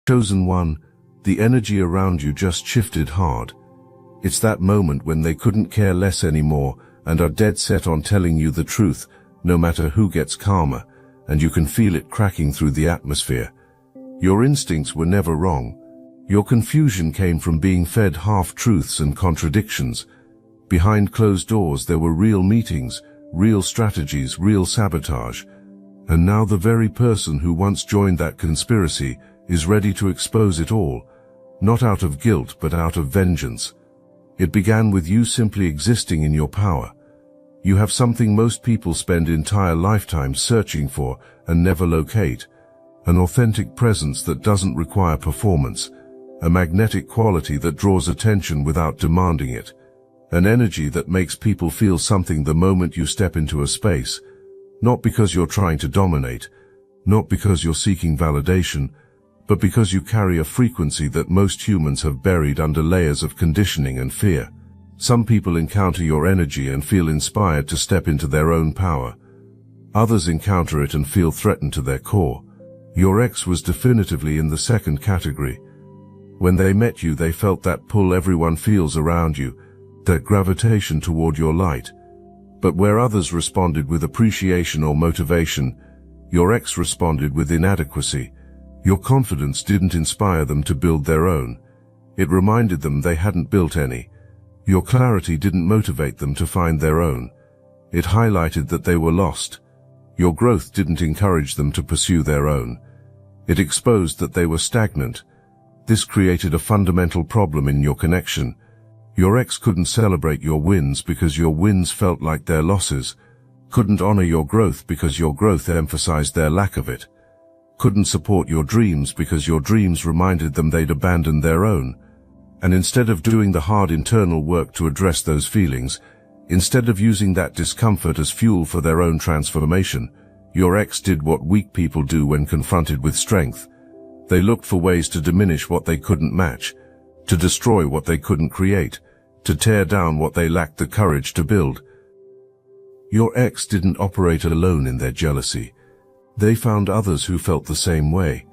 Chosen one, the energy around you just shifted hard. It's that moment when they couldn't care less anymore and are dead set on telling you the truth, no matter who gets calmer, and you can feel it cracking through the atmosphere. Your instincts were never wrong. Your confusion came from being fed half-truths and contradictions. Behind closed doors there were real meetings, real strategies, real sabotage. And now the very person who once joined that conspiracy is ready to expose it all, not out of guilt but out of vengeance. It began with you simply existing in your power. You have something most people spend entire lifetimes searching for and never locate, an authentic presence that doesn't require performance, a magnetic quality that draws attention without demanding it, an energy that makes people feel something the moment you step into a space, not because you're trying to dominate, not because you're seeking validation, but because you carry a frequency that most humans have buried under layers of conditioning and fear. Some people encounter your energy and feel inspired to step into their own power. Others encounter it and feel threatened to their core. Your ex was definitively in the second category. When they met you, they felt that pull everyone feels around you, that gravitation toward your light. But where others responded with appreciation or motivation, your ex responded with inadequacy. Your confidence didn't inspire them to build their own. It reminded them they hadn't built any. Your clarity didn't motivate them to find their own. It highlighted that they were lost. Your growth didn't encourage them to pursue their own. It exposed that they were stagnant. This created a fundamental problem in your connection. Your ex couldn't celebrate your wins because your wins felt like their losses, couldn't honor your growth because your growth emphasized their lack of it, couldn't support your dreams because your dreams reminded them they'd abandoned their own. And instead of doing the hard internal work to address those feelings, instead of using that discomfort as fuel for their own transformation, your ex did what weak people do when confronted with strength. They looked for ways to diminish what they couldn't match, to destroy what they couldn't create, to tear down what they lacked the courage to build. Your ex didn't operate alone in their jealousy. They found others who felt the same way.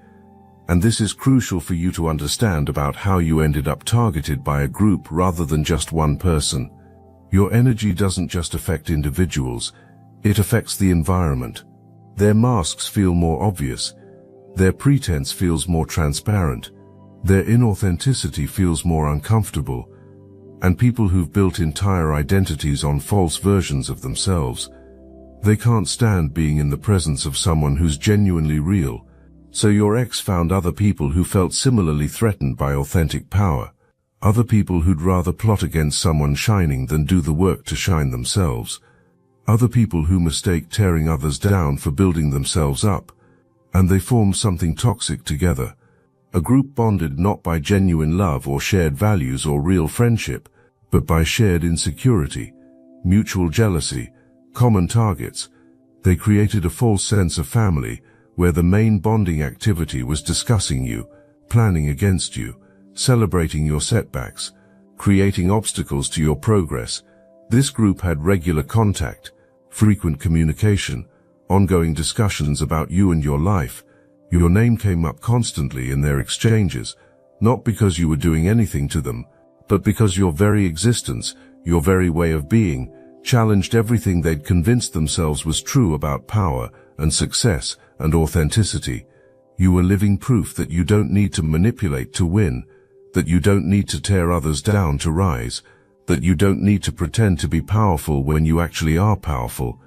And this is crucial for you to understand about how you ended up targeted by a group rather than just one person. Your energy doesn't just affect individuals, it affects the environment. Their masks feel more obvious. Their pretense feels more transparent. Their inauthenticity feels more uncomfortable. And people who've built entire identities on false versions of themselves, they can't stand being in the presence of someone who's genuinely real. So your ex found other people who felt similarly threatened by authentic power, other people who'd rather plot against someone shining than do the work to shine themselves, other people who mistake tearing others down for building themselves up, and they formed something toxic together. A group bonded not by genuine love or shared values or real friendship, but by shared insecurity, mutual jealousy, common targets. They created a false sense of family, where the main bonding activity was discussing you, planning against you, celebrating your setbacks, creating obstacles to your progress. This group had regular contact, frequent communication, ongoing discussions about you and your life. Your name came up constantly in their exchanges, not because you were doing anything to them, but because your very existence, your very way of being, challenged everything they'd convinced themselves was true about power and success and authenticity. You were living proof that you don't need to manipulate to win, that you don't need to tear others down to rise, that you don't need to pretend to be powerful when you actually are powerful.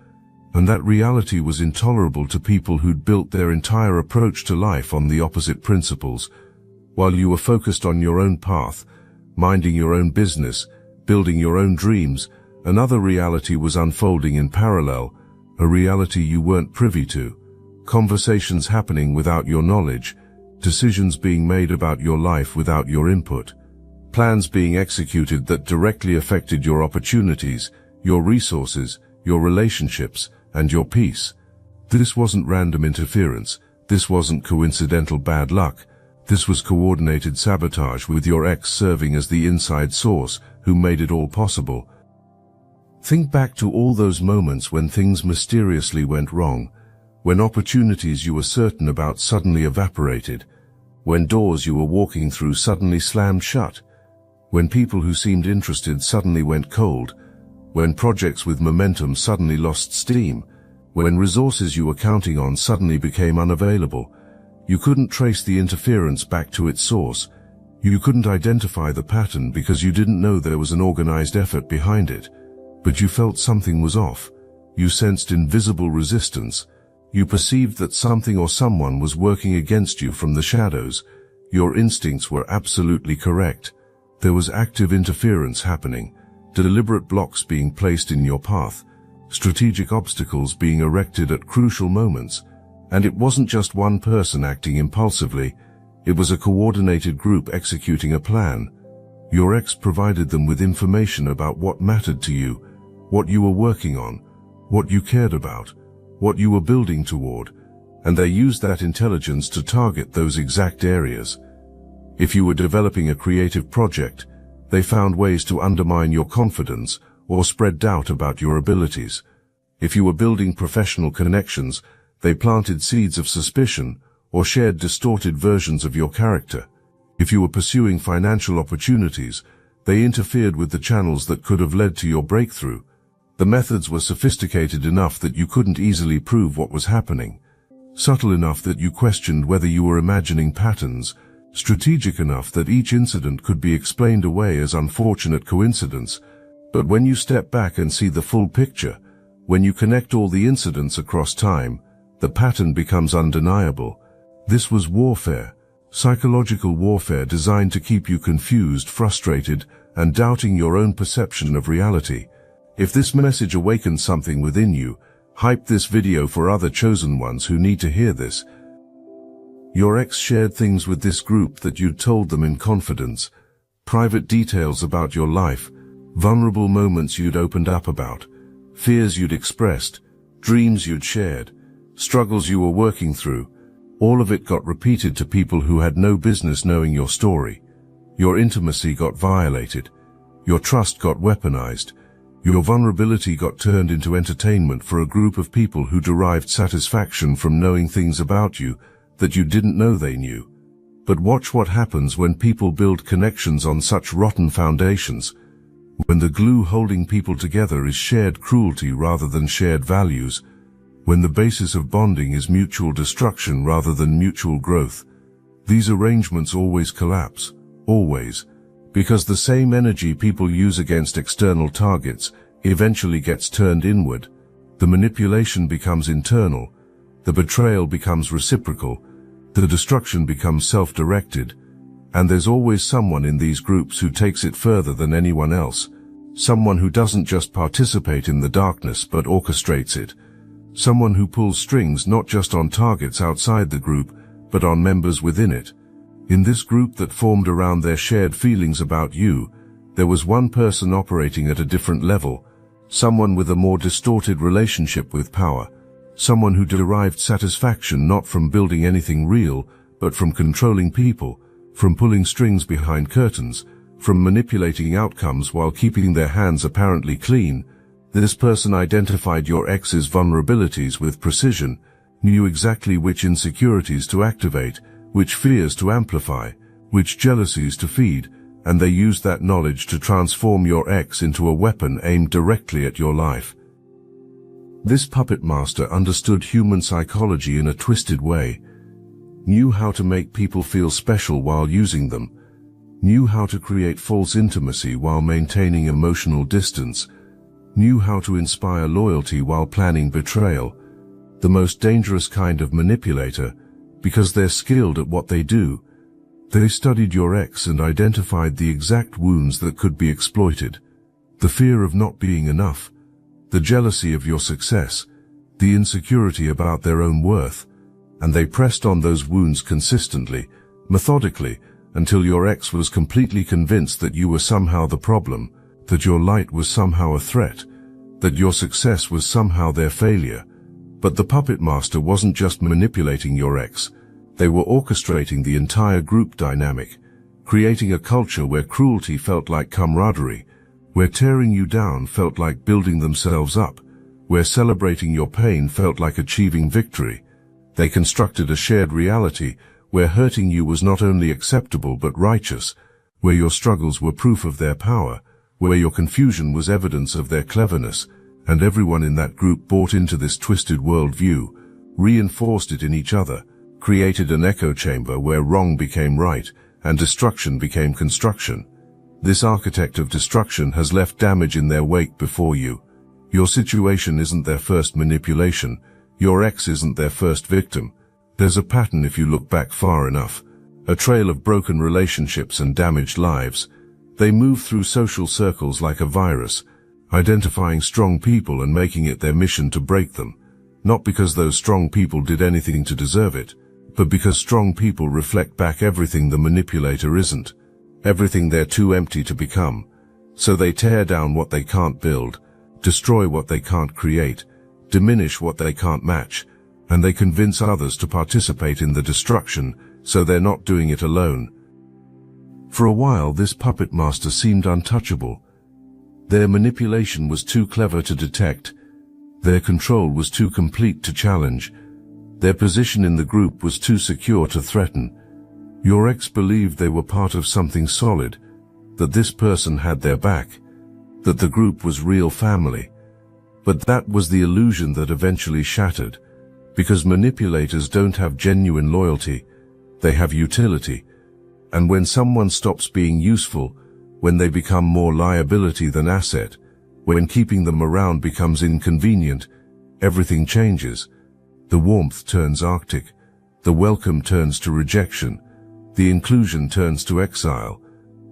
And that reality was intolerable to people who'd built their entire approach to life on the opposite principles. While you were focused on your own path, minding your own business, building your own dreams, another reality was unfolding in parallel, a reality you weren't privy to. Conversations happening without your knowledge, decisions being made about your life without your input, plans being executed that directly affected your opportunities, your resources, your relationships, and your peace. This wasn't random interference. This wasn't coincidental bad luck. This was coordinated sabotage, with your ex serving as the inside source who made it all possible. Think back to all those moments when things mysteriously went wrong, when opportunities you were certain about suddenly evaporated, when doors you were walking through suddenly slammed shut, when people who seemed interested suddenly went cold, when projects with momentum suddenly lost steam, when resources you were counting on suddenly became unavailable. You couldn't trace the interference back to its source. You couldn't identify the pattern because you didn't know there was an organized effort behind it. But you felt something was off. You sensed invisible resistance. You perceived that something or someone was working against you from the shadows. Your instincts were absolutely correct. There was active interference happening, deliberate blocks being placed in your path, strategic obstacles being erected at crucial moments. And it wasn't just one person acting impulsively, it was a coordinated group executing a plan. Your ex provided them with information about what mattered to you, what you were working on, what you cared about, what you were building toward, and they used that intelligence to target those exact areas. If you were developing a creative project, they found ways to undermine your confidence or spread doubt about your abilities. If you were building professional connections, they planted seeds of suspicion or shared distorted versions of your character. If you were pursuing financial opportunities, they interfered with the channels that could have led to your breakthrough. The methods were sophisticated enough that you couldn't easily prove what was happening, subtle enough that you questioned whether you were imagining patterns, strategic enough that each incident could be explained away as unfortunate coincidence. But when you step back and see the full picture, when you connect all the incidents across time, the pattern becomes undeniable. This was warfare, psychological warfare designed to keep you confused, frustrated, and doubting your own perception of reality. If this message awakens something within you, hype this video for other chosen ones who need to hear this. Your ex shared things with this group that you'd told them in confidence, private details about your life, vulnerable moments you'd opened up about, fears you'd expressed, dreams you'd shared, struggles you were working through. All of it got repeated to people who had no business knowing your story. Your intimacy got violated. Your trust got weaponized. Your vulnerability got turned into entertainment for a group of people who derived satisfaction from knowing things about you that you didn't know they knew. But watch what happens when people build connections on such rotten foundations. When the glue holding people together is shared cruelty rather than shared values. When the basis of bonding is mutual destruction rather than mutual growth. These arrangements always collapse. Always. Because the same energy people use against external targets eventually gets turned inward. The manipulation becomes internal. The betrayal becomes reciprocal. The destruction becomes self-directed. And there's always someone in these groups who takes it further than anyone else. Someone who doesn't just participate in the darkness but orchestrates it. Someone who pulls strings not just on targets outside the group, but on members within it. In this group that formed around their shared feelings about you, there was one person operating at a different level, someone with a more distorted relationship with power, someone who derived satisfaction not from building anything real, but from controlling people, from pulling strings behind curtains, from manipulating outcomes while keeping their hands apparently clean. This person identified your ex's vulnerabilities with precision, knew exactly which insecurities to activate, which fears to amplify, which jealousies to feed, and they used that knowledge to transform your ex into a weapon aimed directly at your life. This puppet master understood human psychology in a twisted way, knew how to make people feel special while using them, knew how to create false intimacy while maintaining emotional distance, knew how to inspire loyalty while planning betrayal. The most dangerous kind of manipulator, because they're skilled at what they do. They studied your ex and identified the exact wounds that could be exploited. The fear of not being enough, the jealousy of your success, the insecurity about their own worth, and they pressed on those wounds consistently, methodically, until your ex was completely convinced that you were somehow the problem, that your light was somehow a threat, that your success was somehow their failure. But the puppet master wasn't just manipulating your ex, they were orchestrating the entire group dynamic, creating a culture where cruelty felt like camaraderie, where tearing you down felt like building themselves up, where celebrating your pain felt like achieving victory. They constructed a shared reality where hurting you was not only acceptable but righteous, where your struggles were proof of their power, where your confusion was evidence of their cleverness, and everyone in that group bought into this twisted worldview, reinforced it in each other, created an echo chamber where wrong became right, and destruction became construction. This architect of destruction has left damage in their wake before you. Your situation isn't their first manipulation. Your ex isn't their first victim. There's a pattern if you look back far enough. A trail of broken relationships and damaged lives. They move through social circles like a virus, identifying strong people and making it their mission to break them. Not because those strong people did anything to deserve it, but because strong people reflect back everything the manipulator isn't. Everything they're too empty to become. So they tear down what they can't build, destroy what they can't create, diminish what they can't match, and they convince others to participate in the destruction, so they're not doing it alone. For a while this puppet master seemed untouchable. Their manipulation was too clever to detect. Their control was too complete to challenge. Their position in the group was too secure to threaten. Your ex believed they were part of something solid, that this person had their back, that the group was real family. But that was the illusion that eventually shattered, because manipulators don't have genuine loyalty, they have utility. And when someone stops being useful, when they become more liability than asset, when keeping them around becomes inconvenient, everything changes. The warmth turns arctic, the welcome turns to rejection, the inclusion turns to exile.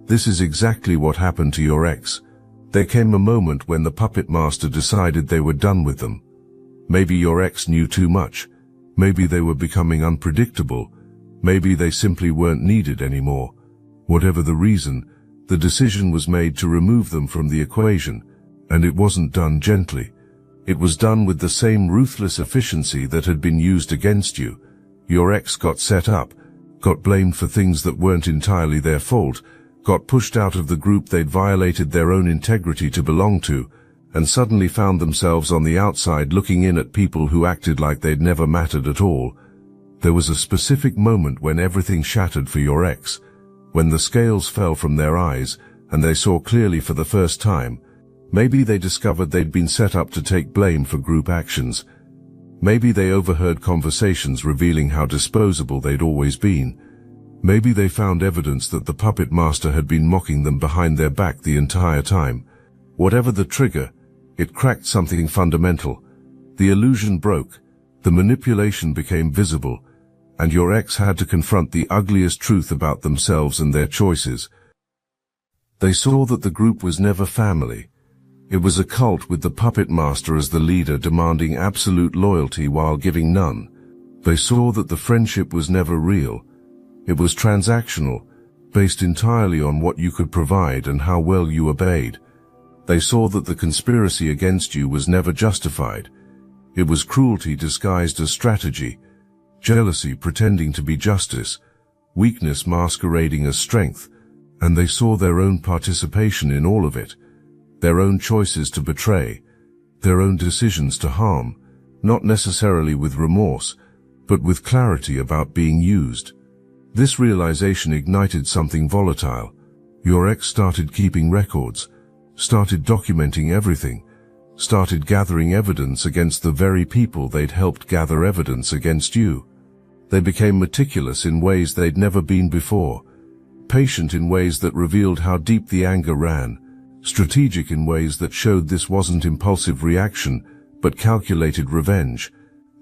This is exactly what happened to your ex. There came a moment when the puppet master decided they were done with them. Maybe your ex knew too much. Maybe they were becoming unpredictable. Maybe they simply weren't needed anymore. Whatever the reason, the decision was made to remove them from the equation, and it wasn't done gently. It was done with the same ruthless efficiency that had been used against you. Your ex got set up, got blamed for things that weren't entirely their fault, got pushed out of the group they'd violated their own integrity to belong to, and suddenly found themselves on the outside looking in at people who acted like they'd never mattered at all. There was a specific moment when everything shattered for your ex, when the scales fell from their eyes and they saw clearly for the first time. Maybe they discovered they'd been set up to take blame for group actions. Maybe they overheard conversations revealing how disposable they'd always been. Maybe they found evidence that the puppet master had been mocking them behind their back the entire time. Whatever the trigger, it cracked something fundamental. The illusion broke, the manipulation became visible, and your ex had to confront the ugliest truth about themselves and their choices. They saw that the group was never family. It was a cult with the puppet master as the leader demanding absolute loyalty while giving none. They saw that the friendship was never real. It was transactional, based entirely on what you could provide and how well you obeyed. They saw that the conspiracy against you was never justified. It was cruelty disguised as strategy, jealousy pretending to be justice, weakness masquerading as strength, and they saw their own participation in all of it. Their own choices to betray, their own decisions to harm, not necessarily with remorse, but with clarity about being used. This realization ignited something volatile. Your ex started keeping records, started documenting everything, started gathering evidence against the very people they'd helped gather evidence against you. They became meticulous in ways they'd never been before, patient in ways that revealed how deep the anger ran, strategic in ways that showed this wasn't impulsive reaction, but calculated revenge.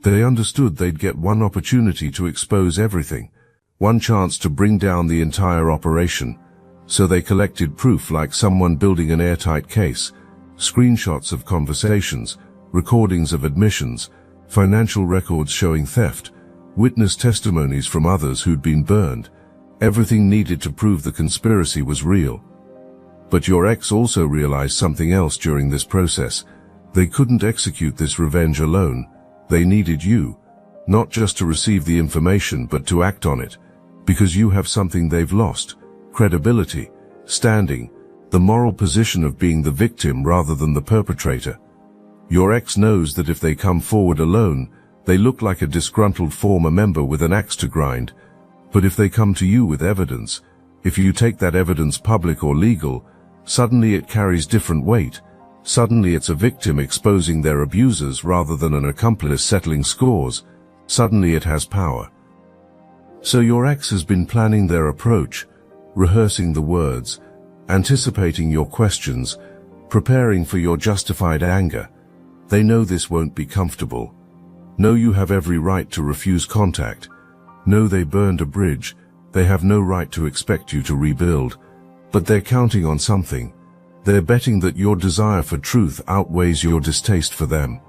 They understood they'd get one opportunity to expose everything, one chance to bring down the entire operation. So they collected proof like someone building an airtight case, screenshots of conversations, recordings of admissions, financial records showing theft, witness testimonies from others who'd been burned, everything needed to prove the conspiracy was real. But your ex also realized something else during this process. They couldn't execute this revenge alone. They needed you, not just to receive the information but to act on it, because you have something they've lost: credibility, standing, the moral position of being the victim rather than the perpetrator. Your ex knows that if they come forward alone, they look like a disgruntled former member with an axe to grind. But if they come to you with evidence, if you take that evidence public or legal, suddenly it carries different weight. Suddenly it's a victim exposing their abusers rather than an accomplice settling scores. Suddenly it has power. So your ex has been planning their approach, rehearsing the words, anticipating your questions, preparing for your justified anger. They know this won't be comfortable. Know you have every right to refuse contact. Know they burned a bridge. They have no right to expect you to rebuild. But they're counting on something. They're betting that your desire for truth outweighs your distaste for them.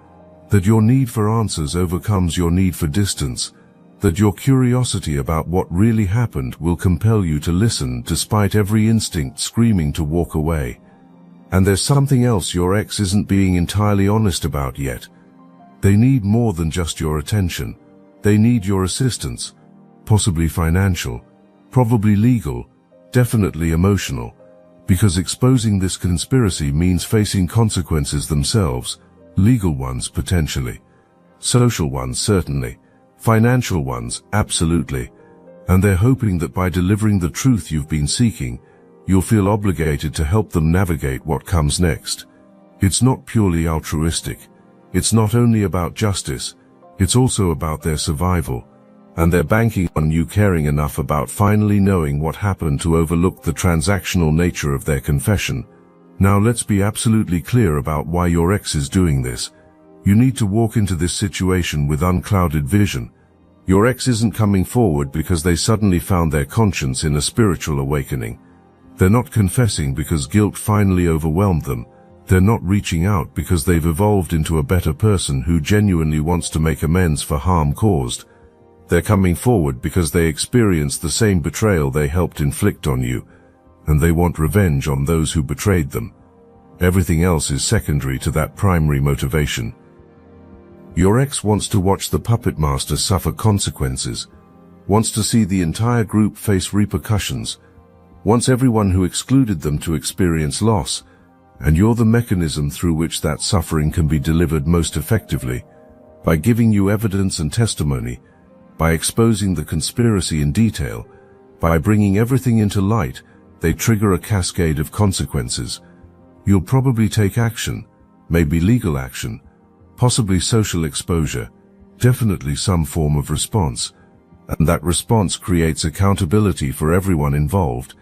That your need for answers overcomes your need for distance. That your curiosity about what really happened will compel you to listen despite every instinct screaming to walk away. And there's something else your ex isn't being entirely honest about yet. They need more than just your attention. They need your assistance, possibly financial, probably legal, definitely emotional, because exposing this conspiracy means facing consequences themselves, legal ones potentially, social ones certainly, financial ones absolutely, and they're hoping that by delivering the truth you've been seeking, you'll feel obligated to help them navigate what comes next. It's not purely altruistic. It's not only about justice, it's also about their survival, and they're banking on you caring enough about finally knowing what happened to overlook the transactional nature of their confession. Now let's be absolutely clear about why your ex is doing this. You need to walk into this situation with unclouded vision. Your ex isn't coming forward because they suddenly found their conscience in a spiritual awakening. They're not confessing because guilt finally overwhelmed them. They're not reaching out because they've evolved into a better person who genuinely wants to make amends for harm caused. They're coming forward because they experienced the same betrayal they helped inflict on you, and they want revenge on those who betrayed them. Everything else is secondary to that primary motivation. Your ex wants to watch the puppet master suffer consequences, wants to see the entire group face repercussions, wants everyone who excluded them to experience loss, and you're the mechanism through which that suffering can be delivered most effectively, by giving you evidence and testimony, by exposing the conspiracy in detail, by bringing everything into light. They trigger a cascade of consequences. You'll probably take action, maybe legal action, possibly social exposure, definitely some form of response, and that response creates accountability for everyone involved,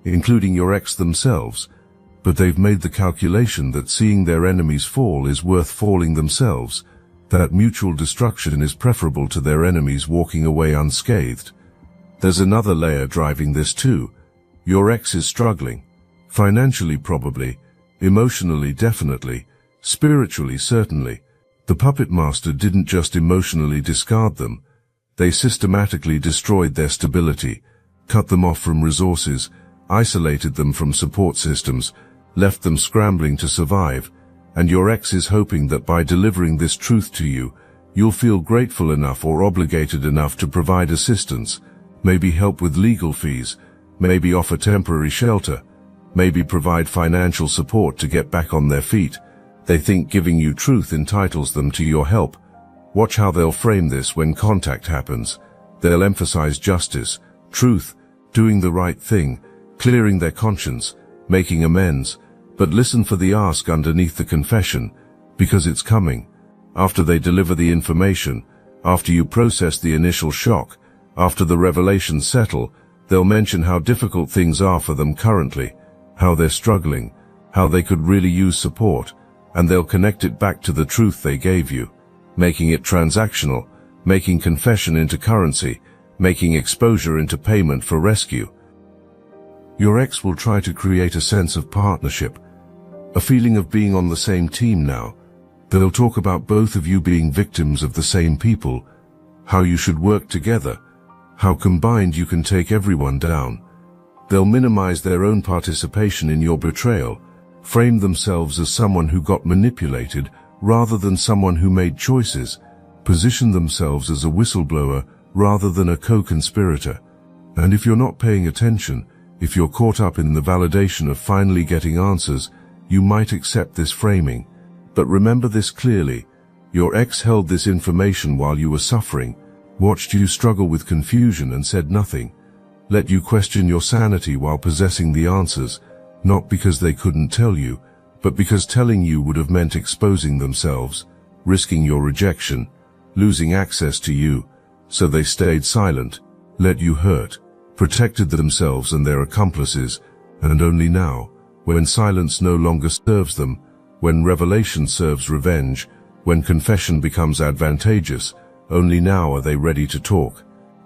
including your ex themselves. But they've made the calculation that seeing their enemies fall is worth falling themselves, that mutual destruction is preferable to their enemies walking away unscathed. There's another layer driving this too. Your ex is struggling. Financially probably, emotionally definitely, spiritually certainly. The puppet master didn't just emotionally discard them. They systematically destroyed their stability, cut them off from resources, isolated them from support systems, left them scrambling to survive, and your ex is hoping that by delivering this truth to you, you'll feel grateful enough or obligated enough to provide assistance, maybe help with legal fees, maybe offer temporary shelter, maybe provide financial support to get back on their feet. They think giving you truth entitles them to your help. Watch how they'll frame this when contact happens. They'll emphasize justice, truth, doing the right thing, clearing their conscience, making amends. But listen for the ask underneath the confession, because it's coming. After they deliver the information, after you process the initial shock, after the revelations settle, they'll mention how difficult things are for them currently, how they're struggling, how they could really use support, and they'll connect it back to the truth they gave you, making it transactional, making confession into currency, making exposure into payment for rescue. Your ex will try to create a sense of partnership, a feeling of being on the same team now. They'll talk about both of you being victims of the same people, how you should work together, how combined you can take everyone down. They'll minimize their own participation in your betrayal, frame themselves as someone who got manipulated rather than someone who made choices, position themselves as a whistleblower rather than a co-conspirator. And if you're not paying attention, if you're caught up in the validation of finally getting answers, you might accept this framing. But remember this clearly. Your ex held this information while you were suffering. watched you struggle with confusion and said nothing, let you question your sanity while possessing the answers, not because they couldn't tell you, but because telling you would have meant exposing themselves, risking your rejection, losing access to you, so they stayed silent, let you hurt, protected themselves and their accomplices, and only now, when silence no longer serves them, when revelation serves revenge, when confession becomes advantageous, only now are they ready to talk.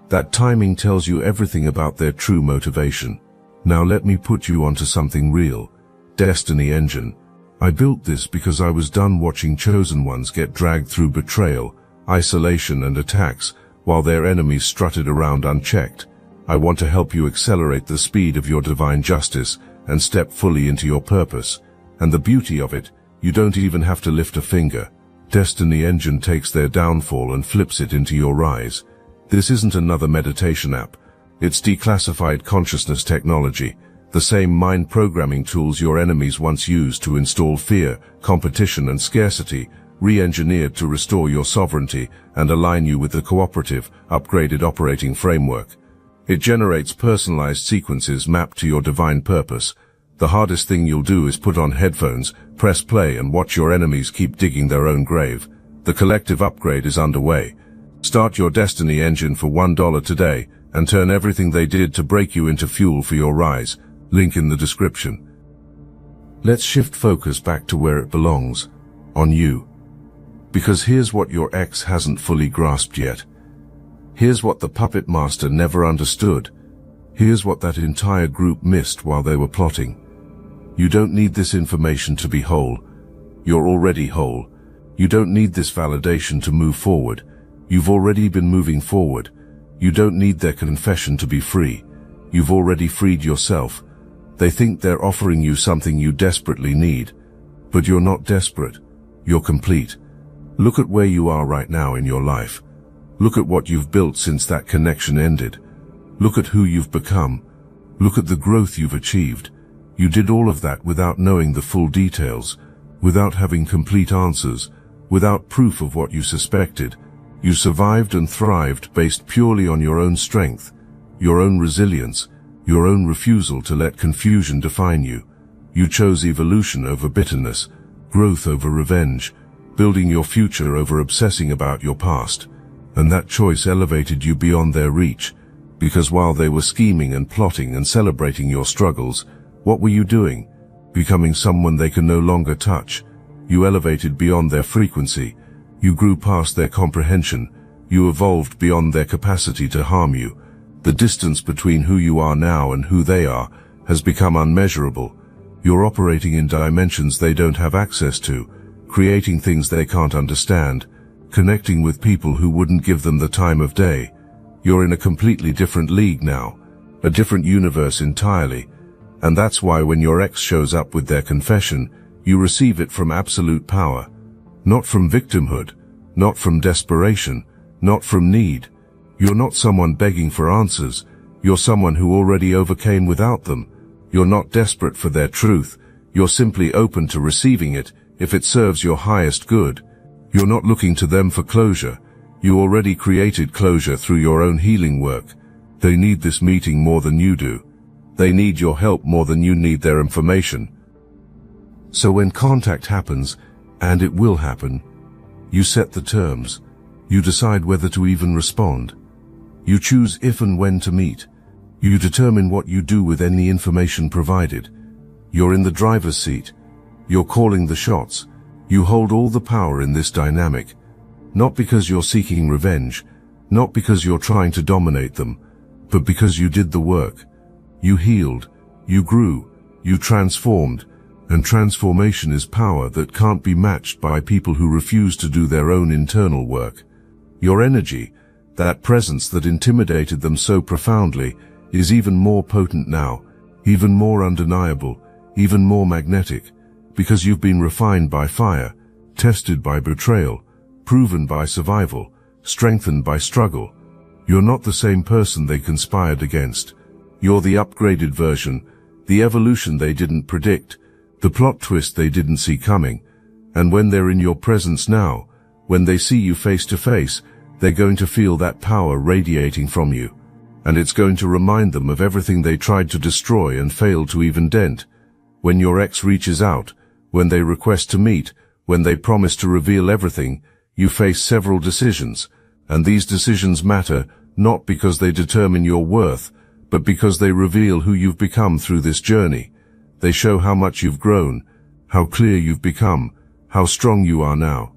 That timing tells you everything about their true motivation. Now let me put you onto something real. Destiny Engine. I built this because I was done watching chosen ones get dragged through betrayal, isolation and attacks, while their enemies strutted around unchecked. I want to help you accelerate the speed of your divine justice and step fully into your purpose. And the beauty of it, you don't even have to lift a finger. Destiny Engine takes their downfall and flips it into your rise. This isn't another meditation app. It's declassified consciousness technology, the same mind programming tools your enemies once used to install fear, competition and scarcity, re-engineered to restore your sovereignty and align you with the cooperative, upgraded operating framework. It generates personalized sequences mapped to your divine purpose. The hardest thing you'll do is put on headphones, press play and watch your enemies keep digging their own grave. The collective upgrade is underway. Start your Destiny Engine for $1 today and turn everything they did to break you into fuel for your rise. Link in the description. Let's shift focus back to where it belongs, on you. Because here's what your ex hasn't fully grasped yet. Here's what the puppet master never understood. Here's what that entire group missed while they were plotting. You don't need this information to be whole. You're already whole. You don't need this validation to move forward. You've already been moving forward. You don't need their confession to be free. You've already freed yourself. They think they're offering you something you desperately need. But you're not desperate. You're complete. Look at where you are right now in your life. Look at what you've built since that connection ended. Look at who you've become. Look at the growth you've achieved. You did all of that without knowing the full details, without having complete answers, without proof of what you suspected. You survived and thrived based purely on your own strength, your own resilience, your own refusal to let confusion define you. You chose evolution over bitterness, growth over revenge, building your future over obsessing about your past. And that choice elevated you beyond their reach, because while they were scheming and plotting and celebrating your struggles, what were you doing? Becoming someone they can no longer touch. You elevated beyond their frequency. You grew past their comprehension. You evolved beyond their capacity to harm you. The distance between who you are now and who they are has become unmeasurable. You're operating in dimensions they don't have access to, creating things they can't understand, connecting with people who wouldn't give them the time of day. You're in a completely different league now, a different universe entirely. And that's why when your ex shows up with their confession, you receive it from absolute power. Not from victimhood, not from desperation, not from need. You're not someone begging for answers. You're someone who already overcame without them. You're not desperate for their truth. You're simply open to receiving it if it serves your highest good. You're not looking to them for closure. You already created closure through your own healing work. They need this meeting more than you do. They need your help more than you need their information. So when contact happens, and it will happen, you set the terms. You decide whether to even respond. You choose if and when to meet. You determine what you do with any information provided. You're in the driver's seat. You're calling the shots. You hold all the power in this dynamic. Not because you're seeking revenge, not because you're trying to dominate them, but because you did the work. You healed, you grew, you transformed, and transformation is power that can't be matched by people who refuse to do their own internal work. Your energy, that presence that intimidated them so profoundly, is even more potent now, even more undeniable, even more magnetic, because you've been refined by fire, tested by betrayal, proven by survival, strengthened by struggle. You're not the same person they conspired against. You're the upgraded version, the evolution they didn't predict, the plot twist they didn't see coming. And when they're in your presence now, when they see you face to face, They're going to feel that power radiating from you, and it's going to remind them of everything they tried to destroy and failed to even dent. When your ex reaches out, when they request to meet, when they promise to reveal everything, you face several decisions, and these decisions matter not because they determine your worth, but because they reveal who you've become through this journey. They show how much you've grown, how clear you've become, how strong you are now.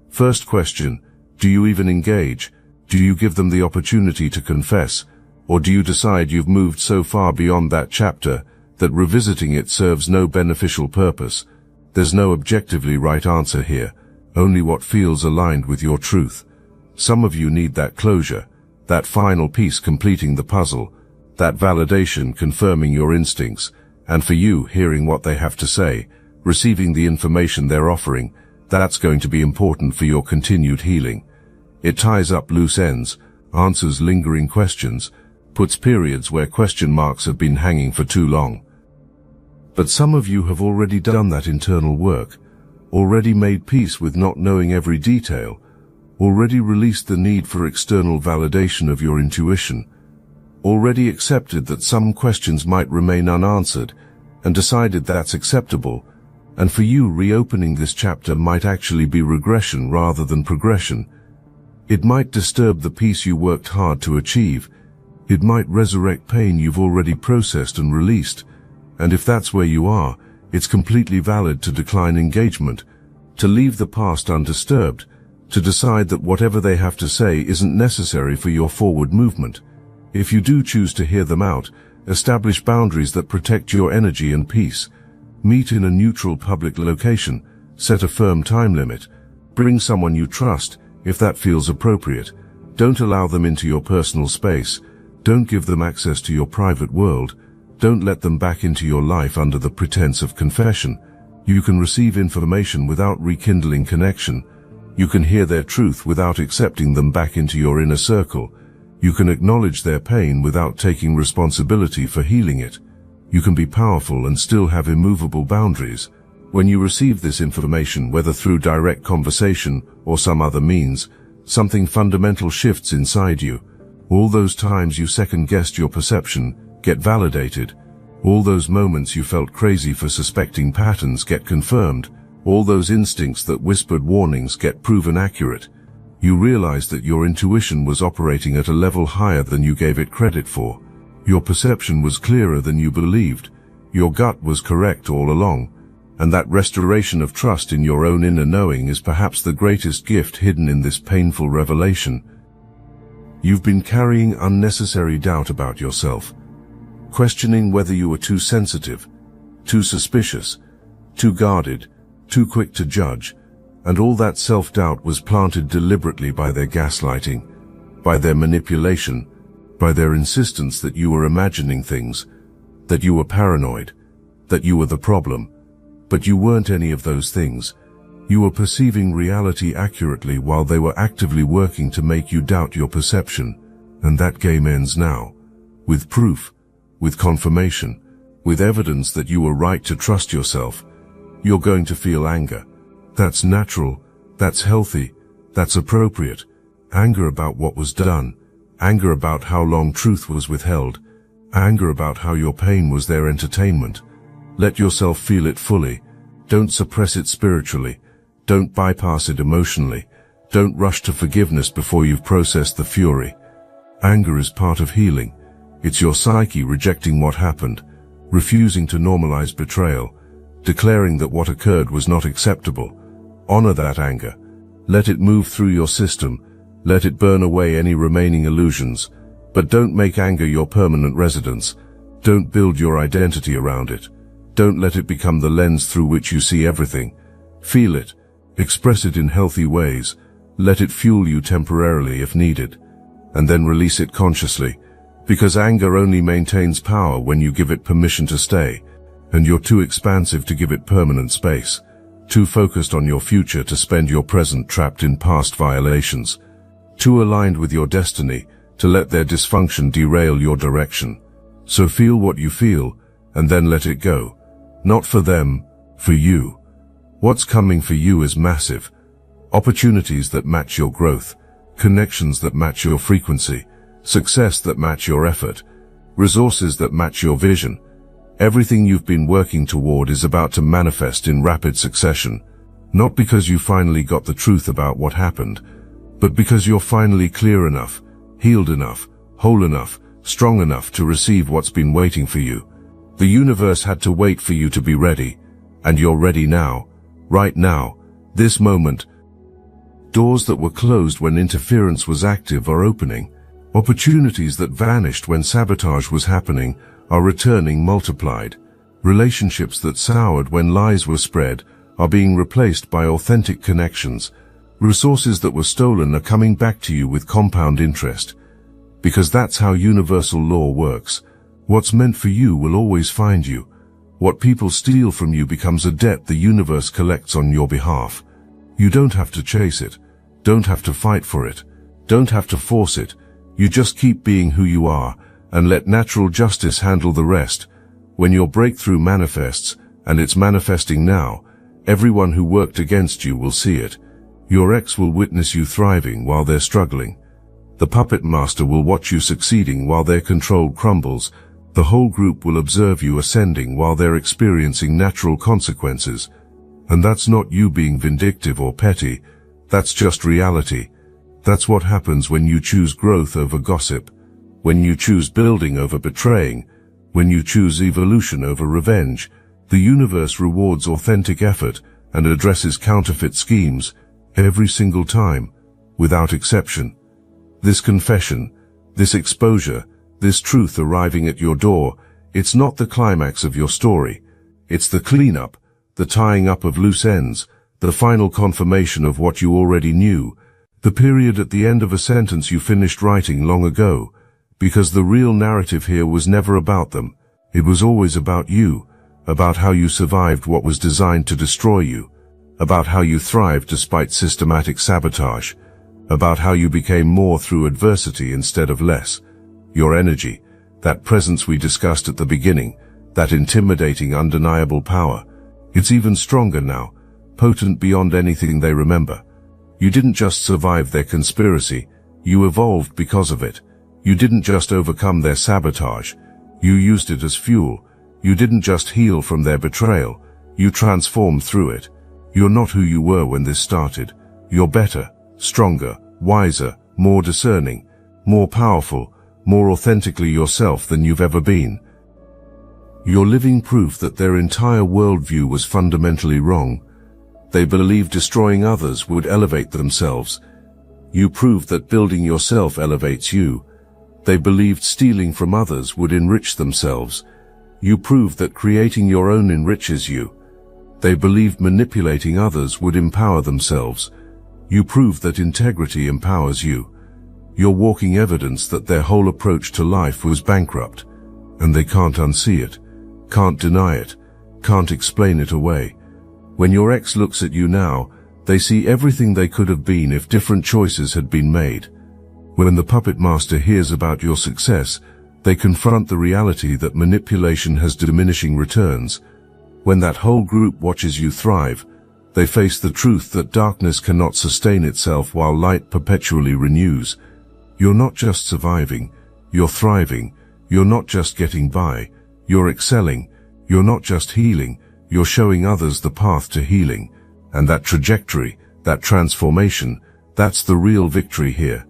First question, do you even engage? Do you give them the opportunity to confess? Or do you decide you've moved so far beyond that chapter that revisiting it serves no beneficial purpose? There's no objectively right answer here, only what feels aligned with your truth. Some of you need that closure, that final piece completing the puzzle, that validation confirming your instincts, and for you, hearing what they have to say, receiving the information they're offering, that's going to be important for your continued healing. It ties up loose ends, answers lingering questions, puts periods where question marks have been hanging for too long. But some of you have already done that internal work, already made peace with not knowing every detail, already released the need for external validation of your intuition, already accepted that some questions might remain unanswered, and decided that's acceptable. And for you, reopening this chapter might actually be regression rather than progression. It might disturb the peace you worked hard to achieve. It might resurrect pain you've already processed and released. And if that's where you are, it's completely valid to decline engagement, to leave the past undisturbed, to decide that whatever they have to say isn't necessary for your forward movement. If you do choose to hear them out, establish boundaries that protect your energy and peace. Meet in a neutral public location, set a firm time limit, bring someone you trust if that feels appropriate. Don't allow them into your personal space, don't give them access to your private world, don't let them back into your life under the pretense of confession. You can receive information without rekindling connection. You can hear their truth without accepting them back into your inner circle. You can acknowledge their pain without taking responsibility for healing it. You can be powerful and still have immovable boundaries. When you receive this information, whether through direct conversation or some other means, something fundamental shifts inside you. All those times you second-guessed your perception get validated. All those moments you felt crazy for suspecting patterns get confirmed. All those instincts that whispered warnings get proven accurate. You realize that your intuition was operating at a level higher than you gave it credit for. Your perception was clearer than you believed. Your gut was correct all along. And that restoration of trust in your own inner knowing is perhaps the greatest gift hidden in this painful revelation. You've been carrying unnecessary doubt about yourself, questioning whether you were too sensitive, too suspicious, too guarded, too quick to judge, and all that self-doubt was planted deliberately by their gaslighting, by their manipulation, by their insistence that you were imagining things, that you were paranoid, that you were the problem. But you weren't any of those things. You were perceiving reality accurately while they were actively working to make you doubt your perception. And that game ends now, with proof, with confirmation, with evidence that you were right to trust yourself. You're going to feel anger. That's natural, that's healthy, that's appropriate. Anger about what was done, anger about how long truth was withheld, anger about how your pain was their entertainment. Let yourself feel it fully. Don't suppress it spiritually. Don't bypass it emotionally. Don't rush to forgiveness before you've processed the fury. Anger is part of healing. It's your psyche rejecting what happened, refusing to normalize betrayal, declaring that what occurred was not acceptable. Honor that anger. Let it move through your system. Let it burn away any remaining illusions. But don't make anger your permanent residence. Don't build your identity around it. Don't let it become the lens through which you see everything. Feel it. Express it in healthy ways. Let it fuel you temporarily if needed. And then release it consciously. Because anger only maintains power when you give it permission to stay. And you're too expansive to give it permanent space. Too focused on your future to spend your present trapped in past violations. Too aligned with your destiny to let their dysfunction derail your direction. So feel what you feel, and then let it go. Not for them, for you. What's coming for you is massive. Opportunities that match your growth. connections that match your frequency, success that match your effort, resources that match your vision. Everything you've been working toward is about to manifest in rapid succession, not because you finally got the truth about what happened, but because you're finally clear enough, healed enough, whole enough, strong enough to receive what's been waiting for you. The universe had to wait for you to be ready, and you're ready now, right now, this moment. Doors that were closed when interference was active are opening. Opportunities that vanished when sabotage was happening are returning multiplied. Relationships that soured when lies were spread are being replaced by authentic connections. Resources that were stolen are coming back to you with compound interest. Because that's how universal law works. What's meant for you will always find you. What people steal from you becomes a debt the universe collects on your behalf. You don't have to chase it. Don't have to fight for it. Don't have to force it. You just keep being who you are and let natural justice handle the rest. When your breakthrough manifests, and it's manifesting now, everyone who worked against you will see it. Your ex will witness you thriving while they're struggling. The puppet master will watch you succeeding while their control crumbles. The whole group will observe you ascending while they're experiencing natural consequences. And that's not you being vindictive or petty. That's just reality. That's what happens when you choose growth over gossip, when you choose building over betraying, when you choose evolution over revenge. The universe rewards authentic effort and addresses counterfeit schemes every single time, without exception. This confession, this exposure, this truth arriving at your door, it's not the climax of your story. It's the cleanup, the tying up of loose ends, the final confirmation of what you already knew, the period at the end of a sentence you finished writing long ago, because the real narrative here was never about them. It was always about you, about how you survived what was designed to destroy you, about how you thrived despite systematic sabotage, about how you became more through adversity instead of less. Your energy, that presence we discussed at the beginning, that intimidating, undeniable power, it's even stronger now, potent beyond anything they remember. You didn't just survive their conspiracy, you evolved because of it. You didn't just overcome their sabotage, you used it as fuel. You didn't just heal from their betrayal, you transformed through it. You're not who you were when this started. You're better, stronger, wiser, more discerning, more powerful, more authentically yourself than you've ever been. You're living proof that their entire worldview was fundamentally wrong. They believed destroying others would elevate themselves. You proved that building yourself elevates you. They believed stealing from others would enrich themselves. You proved that creating your own enriches you. They believed manipulating others would empower themselves. You proved that integrity empowers you. You're walking evidence that their whole approach to life was bankrupt, and they can't unsee it, can't deny it, can't explain it away. When your ex looks at you now, they see everything they could have been if different choices had been made. When the puppet master hears about your success, they confront the reality that manipulation has diminishing returns. When that whole group watches you thrive, they face the truth that darkness cannot sustain itself while light perpetually renews. You're not just surviving, you're thriving. You're not just getting by, you're excelling. You're not just healing, you're showing others the path to healing. And that trajectory, that transformation, that's the real victory here.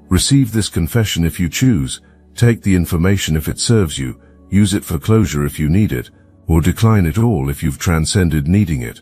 Receive this confession if you choose. Take the information if it serves you. Use it for closure if you need it, or decline it all if you've transcended needing it.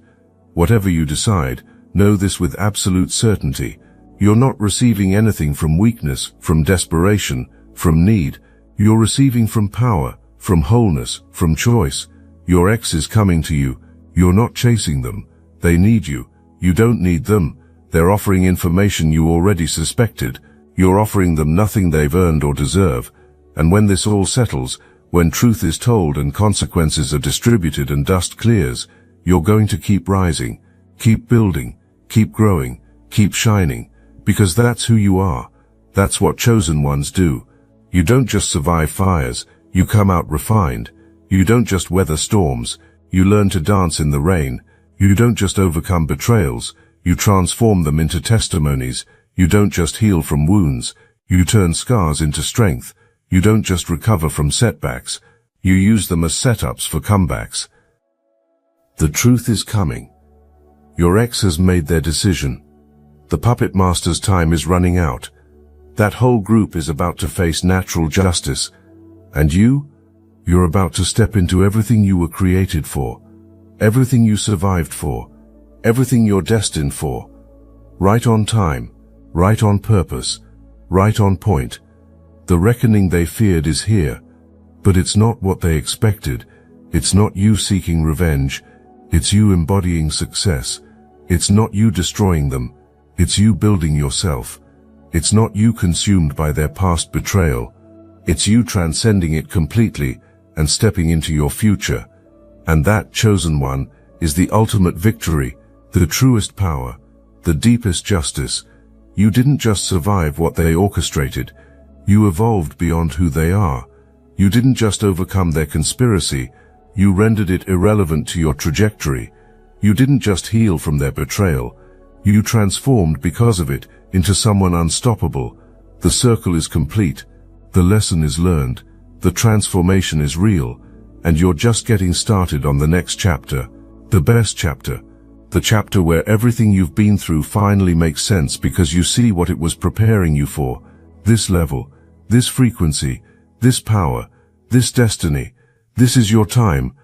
Whatever you decide, know this with absolute certainty. You're not receiving anything from weakness, from desperation, from need. You're receiving from power, from wholeness, from choice. Your ex is coming to you. You're not chasing them. They need you. You don't need them. They're offering information you already suspected. You're offering them nothing they've earned or deserve. And when this all settles, when truth is told and consequences are distributed and dust clears, you're going to keep rising, keep building, keep growing, keep shining, because that's who you are. That's what chosen ones do. You don't just survive fires, you come out refined. You don't just weather storms, you learn to dance in the rain. You don't just overcome betrayals, you transform them into testimonies. You don't just heal from wounds, you turn scars into strength. You don't just recover from setbacks, you use them as setups for comebacks. The truth is coming. Your ex has made their decision. The puppet master's time is running out. That whole group is about to face natural justice. And you're about to step into everything you were created for, everything you survived for, everything you're destined for. Right on time, right on purpose, right on point. The reckoning they feared is here, but it's not what they expected. It's not you seeking revenge. It's you embodying success. It's not you destroying them. It's you building yourself. It's not you consumed by their past betrayal. It's you transcending it completely and stepping into your future. And that chosen one is the ultimate victory, the truest power, the deepest justice. You didn't just survive what they orchestrated. You evolved beyond who they are. You didn't just overcome their conspiracy. You rendered it irrelevant to your trajectory. You didn't just heal from their betrayal. You transformed because of it into someone unstoppable. The circle is complete. The lesson is learned. The transformation is real. And you're just getting started on the next chapter. The best chapter. The chapter where everything you've been through finally makes sense because you see what it was preparing you for. This level, this frequency, this power, this destiny. This is your time.